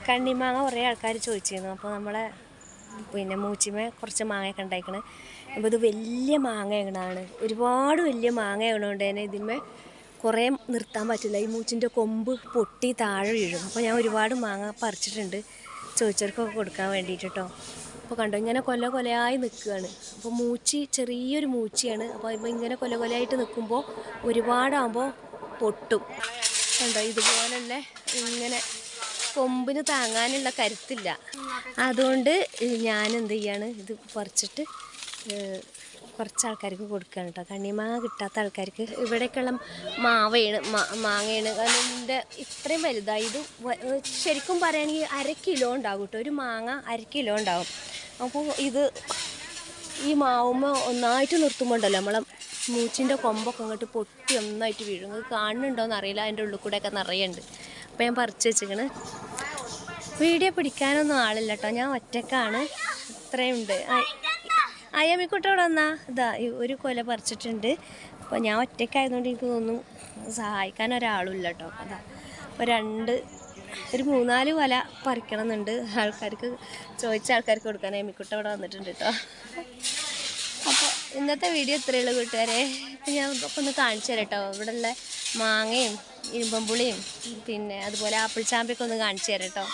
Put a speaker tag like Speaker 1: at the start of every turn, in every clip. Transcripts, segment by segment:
Speaker 1: കണ്ണിമാങ്ങ കുറേ ആൾക്കാർ ചോദിച്ചിരുന്നു. അപ്പോൾ നമ്മളെ മൂച്ചിമേ കുറച്ച് മാങ്ങയൊക്കെ ഉണ്ടായിക്കണ്. അപ്പോൾ ഇത് വലിയ മാങ്ങയാണ്, ഒരുപാട് വലിയ മാങ്ങയാകണോണ്ട് തന്നെ ഇതിന്മേ കുറേ നിർത്താൻ പറ്റില്ല. ഈ മൂച്ചിൻ്റെ കൊമ്പ് പൊട്ടി താഴെ വീഴും. അപ്പോൾ ഞാൻ ഒരുപാട് മാങ്ങ പറിച്ചിട്ടുണ്ട് ചോദിച്ചവർക്കൊക്കെ കൊടുക്കാൻ വേണ്ടിയിട്ട് കേട്ടോ. അപ്പോൾ കണ്ടോ, ഇങ്ങനെ കൊലയായി നിൽക്കുകയാണ്. അപ്പോൾ മൂച്ചി ചെറിയൊരു മൂച്ചിയാണ്. അപ്പോൾ ഇങ്ങനെ കൊലയായിട്ട് നിൽക്കുമ്പോൾ ഒരുപാടാകുമ്പോൾ പൊട്ടും. കണ്ടോ, ഇതുപോലുള്ള ഇങ്ങനെ കൊമ്പിന് താങ്ങാനുള്ള കരുത്തില്ല. അതുകൊണ്ട് ഞാൻ എന്ത് ചെയ്യാണ്, ഇത് പറിച്ചിട്ട് കുറച്ച് ആൾക്കാർക്ക് കൊടുക്കുകയാണ് കേട്ടോ. കണ്ണിമാങ്ങ കിട്ടാത്ത ആൾക്കാർക്ക്. ഇവിടേക്കുള്ള മാങ്ങയാണ്. അതിൻ്റെ ഇത്രയും വലുതായി. ഇത് ശരിക്കും പറയുകയാണെങ്കിൽ 1/2 കിലോ ഉണ്ടാകും കേട്ടോ. ഒരു മാങ്ങ 1/2 കിലോ ഉണ്ടാകും. അപ്പോൾ ഇത് ഈ മാവുമ്പോൾ ഒന്നായിട്ട് നിർത്തുമ്പോണ്ടല്ലോ നമ്മളെ മൂച്ചിൻ്റെ കൊമ്പൊക്കെ അങ്ങോട്ട് പൊട്ടി ഒന്നായിട്ട് വീഴും. നിങ്ങൾക്ക് കാണുന്നുണ്ടോയെന്ന് അറിയില്ല, അതിൻ്റെ ഉള്ളിൽ കൂടെയൊക്കെ നിറയുണ്ട്. അപ്പോൾ ഞാൻ പറിച്ച് വെച്ചിരിക്കണ്. വീഡിയോ പിടിക്കാനൊന്നും ആളില്ല കേട്ടോ, ഞാൻ ഒറ്റക്കാണ്. ഇത്രയുണ്ട്. അയ്യമ്മിക്കുട്ടോടെ വന്നാ ഇതാ ഒരു കൊല പറിച്ചിട്ടുണ്ട്. അപ്പോൾ ഞാൻ ഒറ്റക്കായതുകൊണ്ട് എനിക്ക് തോന്നുന്നു സഹായിക്കാൻ ഒരാളുമില്ല കേട്ടോ. അതാ അപ്പോൾ ഒരു 3-4 കൊല പറിക്കണം എന്നുണ്ട്. ആൾക്കാർക്ക് ചോദിച്ച ആൾക്കാർക്ക് കൊടുക്കാൻ അയ്യമ്മിക്കുട്ട ഇവിടെ വന്നിട്ടുണ്ട് കേട്ടോ. അപ്പോൾ ഇന്നത്തെ വീഡിയോ ഇത്രയേ ഉള്ളൂ കൂട്ടുകാരെ. ഞാൻ ഇപ്പോൾ ഒന്ന് കാണിച്ചു തരാം കേട്ടോ. ഇവിടെയുള്ള മാങ്ങയും ഇരുമ്പമ്പുളിയും പിന്നെ അതുപോലെ ആപ്പിൾ ചാമ്പയൊക്കെ ഒന്ന് കാണിച്ചു തരാം കേട്ടോ.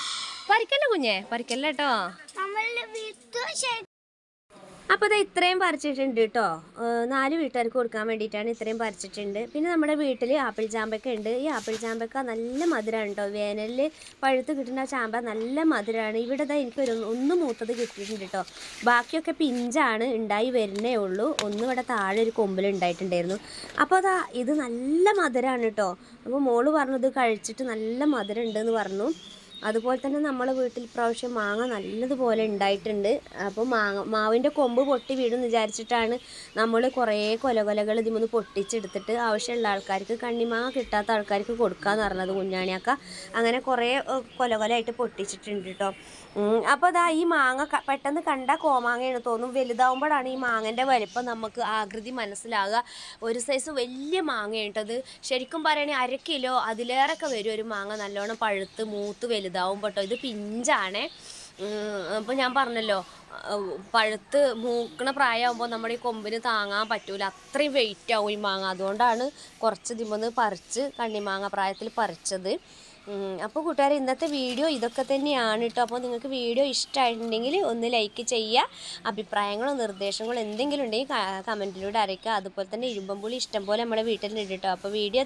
Speaker 1: പറിക്കല്ലേ കുഞ്ഞേ, പറിക്കല്ലേ കേട്ടോ. അപ്പോൾ ഇത് ഇത്രയും പറിച്ചിട്ടുണ്ട് കേട്ടോ. 4 വീട്ടുകാർക്ക് കൊടുക്കാൻ വേണ്ടിയിട്ടാണ് ഇത്രയും പറിച്ചിട്ടുണ്ട്. പിന്നെ നമ്മുടെ വീട്ടിൽ ആപ്പിൾ ചാമ്പൊക്കെ ഉണ്ട്. ഈ ആപ്പിൾ ചാമ്പക്ക നല്ല മധുരമാണ് കേട്ടോ. വേനലിൽ പഴുത്ത് കിട്ടുന്ന ചാമ്പ നല്ല മധുരമാണ്. ഇവിടെ എനിക്കൊരു ഒന്ന് മൂത്തത് കിട്ടിയിട്ടുണ്ട് കേട്ടോ. ബാക്കിയൊക്കെ പിഞ്ചാണ്, ഉണ്ടായി വരുന്നേ ഉള്ളൂ. ഇവിടെ താഴെ ഒരു കൊമ്പിലുണ്ടായിട്ടുണ്ടായിരുന്നു. അപ്പോൾ ഇത് നല്ല മധുരമാണ് കേട്ടോ. അപ്പോൾ മോള് പറഞ്ഞു ഇത് കഴിച്ചിട്ട് നല്ല മധുരം ഉണ്ടെന്ന് പറഞ്ഞു. അതുപോലെ തന്നെ നമ്മളെ വീട്ടിൽ പ്രാവശ്യം മാങ്ങ നല്ലതുപോലെ ഉണ്ടായിട്ടുണ്ട്. അപ്പോൾ മാവിൻ്റെ കൊമ്പ് പൊട്ടി വീടും വിചാരിച്ചിട്ടാണ് നമ്മൾ കുറേ കൊലകൾ ഇതിമൊന്ന് പൊട്ടിച്ചെടുത്തിട്ട് ആവശ്യമുള്ള ആൾക്കാർക്ക്, കണ്ണിമാങ്ങ കിട്ടാത്ത ആൾക്കാർക്ക് കൊടുക്കാമെന്ന് പറഞ്ഞത് കുഞ്ഞാണിയൊക്കെ. അങ്ങനെ കുറേ കൊലയായിട്ട് പൊട്ടിച്ചിട്ടുണ്ട് കേട്ടോ. അപ്പോൾ ഈ മാങ്ങ പെട്ടെന്ന് കണ്ടാൽ കോമാങ്ങയാണ് തോന്നും. വലുതാവുമ്പോഴാണ് ഈ മാങ്ങൻ്റെ വലിപ്പം നമുക്ക് ആകൃതി മനസ്സിലാകുക. ഒരു സൈസ് വലിയ മാങ്ങയാണ് കേട്ടോ. അത് ശരിക്കും പറയുകയാണെങ്കിൽ 1/2 കിലോ അതിലേറെയൊക്കെ വരും ഒരു മാങ്ങ നല്ലോണം പഴുത്ത് മൂത്ത് വലുതാവുമ്പോൾ കേട്ടോ. ഇത് പിഞ്ചാണേ. അപ്പോൾ ഞാൻ പറഞ്ഞല്ലോ, പഴുത്ത് മൂക്കണ പ്രായമാകുമ്പോൾ നമ്മുടെ ഈ കൊമ്പിന് താങ്ങാൻ പറ്റൂല, അത്രയും വെയിറ്റ് ആവും ഈ മാങ്ങ. അതുകൊണ്ടാണ് കുറച്ച് ഇതിമൊന്ന് പറിച്ച് കണ്ണിമാങ്ങ പ്രായത്തിൽ പറിച്ചത്. അപ്പോൾ കൂട്ടുകാരെ, ഇന്നത്തെ വീഡിയോ ഇതൊക്കെ തന്നെയാണ് കേട്ടോ. അപ്പോൾ നിങ്ങൾക്ക് വീഡിയോ ഇഷ്ടമായിട്ടുണ്ടെങ്കിൽ ഒന്ന് ലൈക്ക് ചെയ്യുക. അഭിപ്രായങ്ങളോ നിർദ്ദേശങ്ങളോ എന്തെങ്കിലും ഉണ്ടെങ്കിൽ കമൻറ്റിലൂടെ അറിയിക്കുക. അതുപോലെ തന്നെ ഇരുമ്പമ്പുളി ഇഷ്ടംപോലെ നമ്മുടെ വീട്ടിലുണ്ട് കേട്ടോ. അപ്പോൾ വീഡിയോ